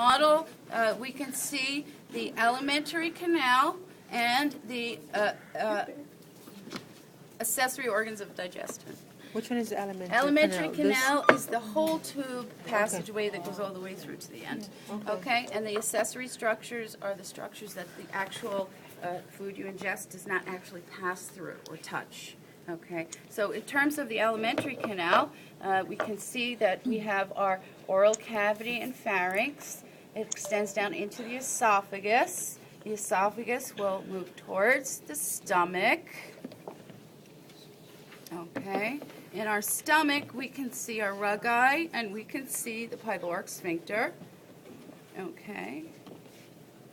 model, we can see the alimentary canal and the accessory organs of digestion. Which one is the alimentary Alimentary canal? canal is the whole tube passageway that goes all the way through to the end. Okay, and the accessory structures are the structures that the actual food you ingest does not actually pass through or touch. Okay, so in terms of the alimentary canal, we can see that we have our oral cavity and pharynx. It extends down into the esophagus. The esophagus will move towards the stomach. Okay, in our stomach we can see our rugae and we can see the pyloric sphincter. Okay,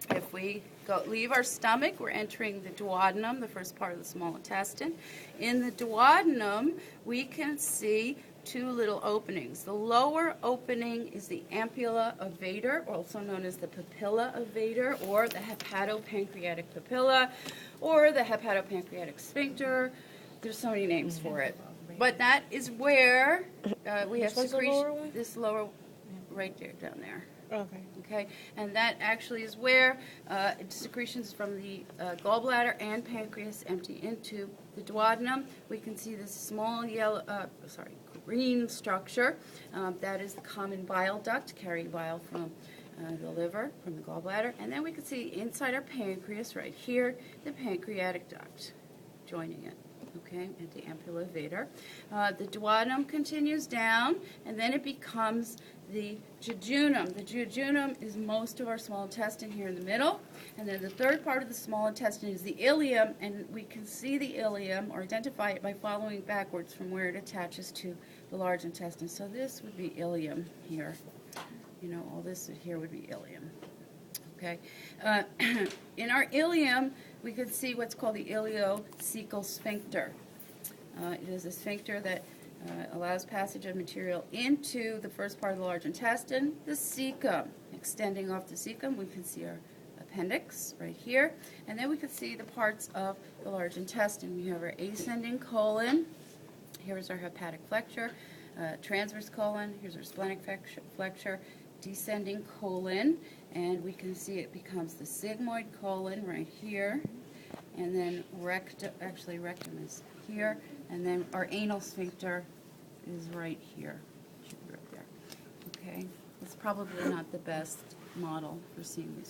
if we leave our stomach, we're entering the duodenum, the first part of the small intestine. In the duodenum, we can see two little openings. The lower opening is the ampulla of Vader, also known as the papilla of Vader, or the hepatopancreatic papilla, or the hepatopancreatic sphincter. There's so many names for it. But that is where we have secretion. This lower, right there, down there. Okay. Okay, and that actually is where secretions from the gallbladder and pancreas empty into the duodenum. We can see this small green structure. That is the common bile duct, carrying bile from the liver, from the gallbladder. And then we can see inside our pancreas, right here, the pancreatic duct joining it. Okay, at the ampulla of Vader. The duodenum continues down, and then it becomes the jejunum. The jejunum is most of our small intestine here in the middle, and then the third part of the small intestine is the ileum, and we can see the ileum or identify it by following backwards from where it attaches to the large intestine. So this would be ileum here. You know, all this here would be ileum. Okay. In our ileum, we could see what's called the ileocecal sphincter. It is a sphincter that allows passage of material into the first part of the large intestine, the cecum. Extending off the cecum, we can see our appendix right here, and then we can see the parts of the large intestine. We have our ascending colon. Here's our hepatic flexure, transverse colon. Here's our splenic flexure. Descending colon, and we can see it becomes the sigmoid colon right here, and then rectum is here, and then our anal sphincter is right here. Should be right there. Okay, it's probably not the best model for seeing these.